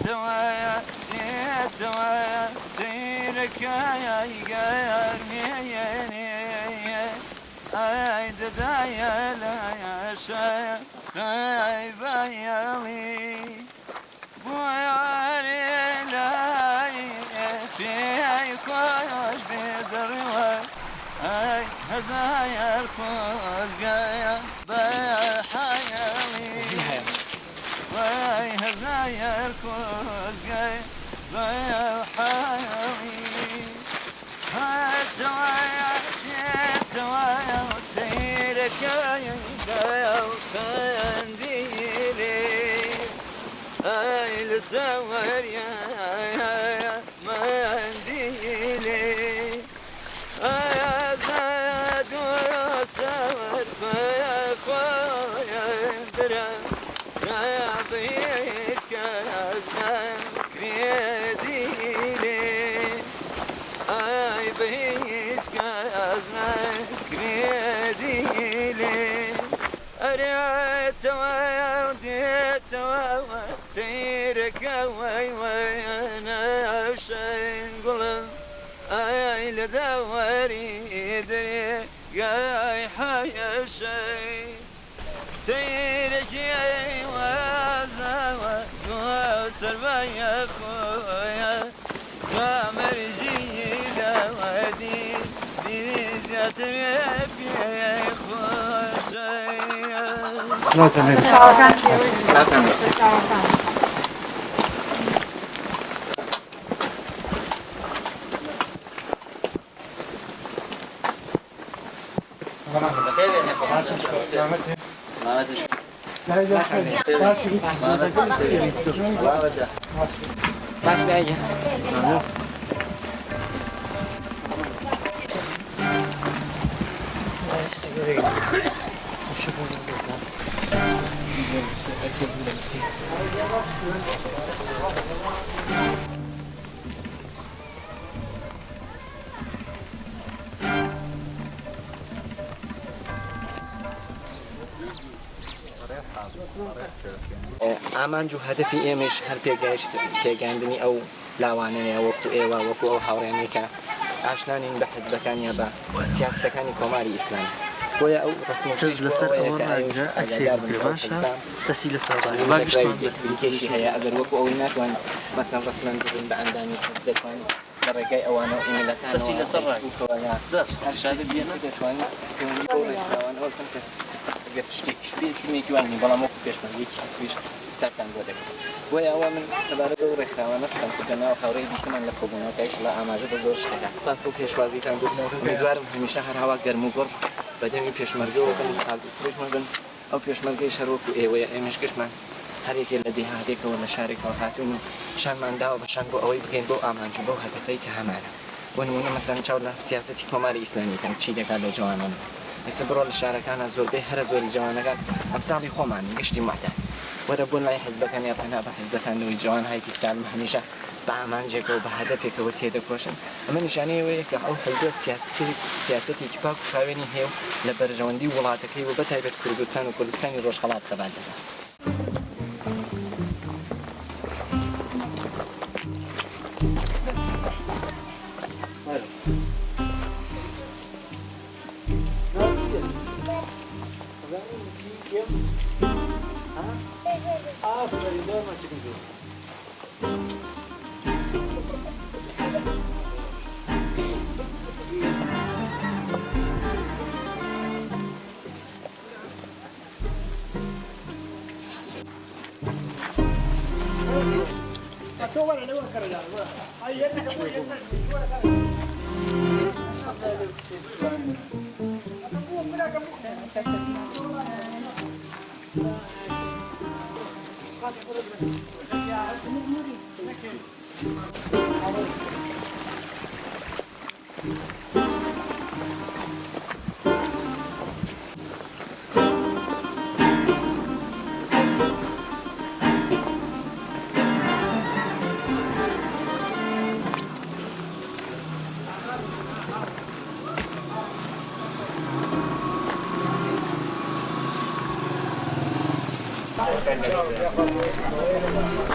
توايا توايا ديرك يا قرميني عيد دايا لا شايا خايبة يلي بوياري لاي في كوش بدروا هاي هزايا الكوز قايا بحيالي واي هزايا الكوز قايا بحيالي هاي الدوايا الدوايا وتيرك يا وكنديلي هاي لسوار يا منديلي هاي زاد وسوار يا خويا برا تعبيش كازنا كريديلي هاي بيش كازنا كريديلي أريد توايا وديت توايا تيرك وي أنا وشين قلب أي لدوري دري يا حيا شي تيرك يا وازا وسربا يا خويا تامر جيلا ودي ديزيات ربي يا خوشي لا تمام لا تمام ئامانج و هەدەفی ئێمەش هەر پێگەاندنی ئەو لاوانەیە وەکو ئێوە وەکو ئەو هاوڕێنەی کە ئاشنانین بە حزبەکانیان بە سیاسەتەکانی کۆماری ئیسلامی بۆیە ئەو ڕسممەش لەسەر دەسی لەسەر کێشی هەیە ئەگەر وەکو ئەوی ناتوان مەسەن ڕسمەن ببن بە ئەندامی حزب دەتوانین لە ڕێگای ئەوانە و ئیمێلەکان ئەگەر شتێکی وانی بەڵام وەکو پێشمەرگەیەکی حزبیش سەرتان بۆ دەکەن بۆیە ئەوە من سەبارەت بە ڕێکخراوانە قسەم کردنەوە هاوڕێی دیکەمان لە کۆبوونەوەکەیش لە ئاماژە بە زۆر شتێکە سپاس بۆ پێشوازیتان بوونەوە ئومیدوارم هەمیشە هەر هەوا گەرم و گۆڕ بەدەمی پێشمەرگەوە بن ساڵ دووسێژمە بن ئەو پێشمەرگەی شەرۆک و ئێوەیە ئێمەش گشتمان هەرێکێ لە دێهاتێکەوە لە شارێکەوە هاتوون و شانمانداوە بەشان بۆ ئەوەی بگەین بۆ ئامانج و بۆ هەدەفەی کە هەمانە بۆ نمونە مەسەن چاو لە سیاسەتی کۆماری ئیسلامیەکان چی دەکات لە جوانانە ئێستا بڕۆ لە شارەکانە زۆربەی هەرە زۆری جوانەکان ئەم ساڵی خۆمان گشتی مەحتە وەرە بوون لای حزبەکان یا پەنا بە حزبەکانەوەی جوان هایتی سالم هەمیشە بە ئامانجێکەوە بە هەدەفێکەوە تێدەکۆشن ئەمە نیشانەیەوەیە کە ئەو حزبە سیاسەتێکی پاک و خاوێنی هەیە و لە بەرژەوەندی وڵاتەکەی و بەتایبەت کوردستان و کوردستانی ڕۆژهەڵات قەبات دەکات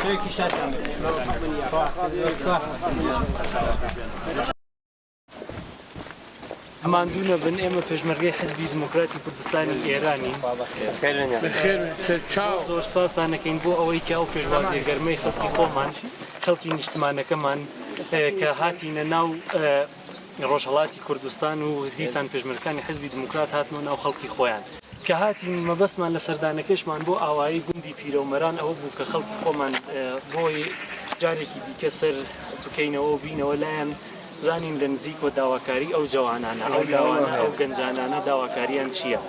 شوێکی شاتان ماندوونە بن ئێمە پێشمەرگەی حزبی دموکراتی کوردستانی ئێرانی زۆر سپاسدانەکەین بۆ ئەوەی کە ئەو پێشوازیە گەرمەی خەڵکی خۆمان خەڵکی نیشتمانەکەمان کە هاتینە ناو ڕۆژهەڵاتی کوردستان و دیسان پێشمەرگەکانی حزبی دموکرات هاتنەوە ناو خەڵکی خۆیان کە هاتین مەبەستمان لە سەردانەکەشمان بۆ ئاوایی گوندی پیرۆمەران ئەوە بوو کە خەڵکی خۆمان بۆی جارێکی دیکە سەر بکەینەوە و بینەوە لایەن زانین لە نزیک و داواکاری ئەو جوانانە ئەو لاوانە ئەو گەنجانانە داواکاریان چییە؟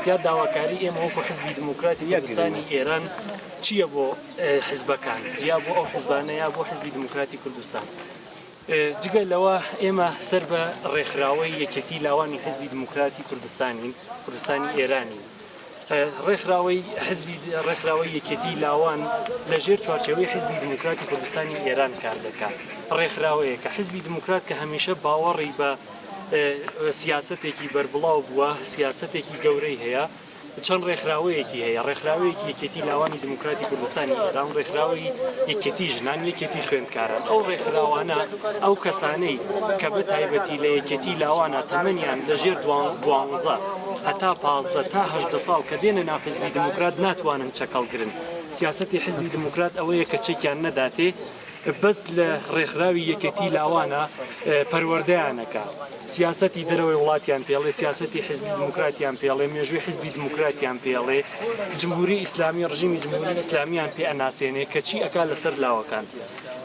یا داواکاری ئێمە وەکو حزبی دموکراتی کوردستانی ئێران چییە بۆ حزبەکان یا بۆ ئەو حزبانە یا بۆ حزبی دموکراتی کوردستان؟ جگە لەوە ئێمە سەر بە ڕێکخراوەی یەکێتی لاوانی حزبی دموکراتی کوردستانی ئێرانی ڕێکخراوەی یەکێتی لاوان لە ژێر چوارچێوەی حزبی دموکراتی کوردستانی ئێران کار دەکات ڕێکخراوەیە کە حزبی دموکرات کە هەمیشە باوەڕی بە سیاسەتێکی بەربڵاو بووە سیاسەتێکی گەورەی هەیە چەند ڕێکخراوەیەکی هەیە ڕێکخراوەیەکی یەکێتی لاوانی دموکراتی کوردستانی ئێران ڕێکخراوەی یەکێتی ژنان یەکێتی خوێندکاران ئەو ڕێکخراوانە ئەو کەسانەی کە بە تایبەتی لە یەکێتی لاوانە تەمەنیان لە ژێر 12 هەتا 15 تا 18 ساڵ کە دێنە ناو حزبی دموکرات ناتوانن چەکەڵگرن سیاسەتی حزبی دموکرات ئەوەیە کە چێکیان نەداتێ بەس لە ڕێکخراوی یەکێتی لاوانە پەروەردەیانەکە سیاسەتی دەرەوەی وڵاتیان پێڵێ سیاسەتی حزبی دموکراتیان پێڵێ مێژووی حزبی دموکراتیان پێڵێ جمهوری ئیسلامی ڕژیمی جمهوری ئیسلامیان پێ ئەناسێنێ کە چی ئەکا لەسەر لاوەکان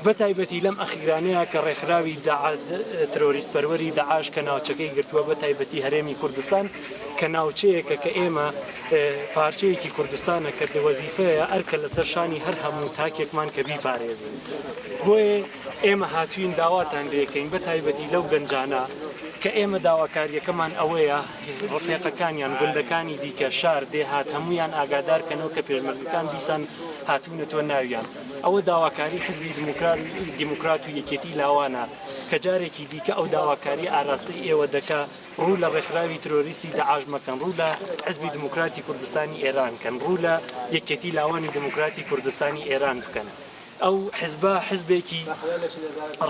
بە تایبەتی لەم ئەخیرانەیە کە ڕێکخراوی ترۆریست پەروەری داعش کە ناوچەکەی گرتووە بە تایبەتی هەرێمی کوردستان کە ناوچەیەکە کە ئێمە پارچەیەکی کوردستانە کە وەزیفەیە ئەرکە لەسەر شانی هەر هەموو تاکێکمان کە بیپارێزین بۆیە ئێمە هاتوین داواتان لێکەین بە تایبەتی لەو گەنجانە کە ئێمە داواکاریەکەمان ئەوەیە ڕفێقەکانیان گوندەکانی دیکە شار دێهات هەمویان ئاگادارکەنەوە کە پێشمەرگەکان دیسان هاتوونەتۆ ناویان ئەوە داواکاری حزبی دیموکرات و یەکێتی لاوانە کە جارێکی دیکە ئەو داواکاری ئاراستەی ئێوە دەکا ڕوو لە ڕێکخراوی ترۆریستی داعش مەکەن ڕوو لە حزبی دموکراتی کوردستانی ئێران کەن ڕوو لە یەکێتی لاوانی دموکراتی کوردستانی ئێران بکەن ئەو حزبە حزبێکی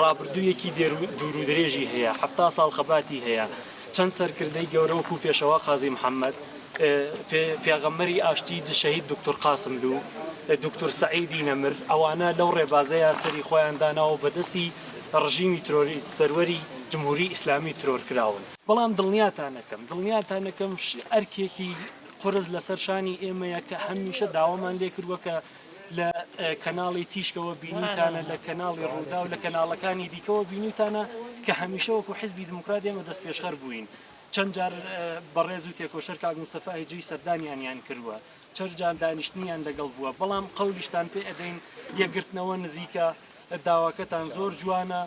ڕابردوویەکی دوور و درێژی هەیە 70 ساڵ خەباتی هەیە چەند سەرکردەی گەورە وەکو پێشەوە قازی محەممەد پێغەمبەری ئاشتی شەهید دکتۆر قاسملو دکتۆر سەعیدی نەمر ئەوانە لەو ڕێبازەیە سەری خۆیان داناوە بەدەستی ڕژیمی ترۆریستپەروەری جمهوری ئیسلامی ترۆر کراون بەڵام دڵنیاتانەکەم ئەرکێکی قرس لەسەر شانی ئێمەیە کە هەمیشە داوامان لێ کردووە کە لە کەناڵی تیشکەوە بینیتانە لە کەناڵی ڕوودا و لە کەناڵەکانی دیکەوە بینیتانە کە هەمیشە وەکو حزبی دموکرات ئێمە دەست پێشخەر بووین چەند جار بەڕێز و تێکۆشەر کاک موستەفا هیجری سەردانیان کردووە چەند جار دانیشتنیان لەگەڵ بووە بەڵام قەولیشتان پێ ئەدەین یەکگرتنەوە نزیکە داواکەتان زۆر جوانە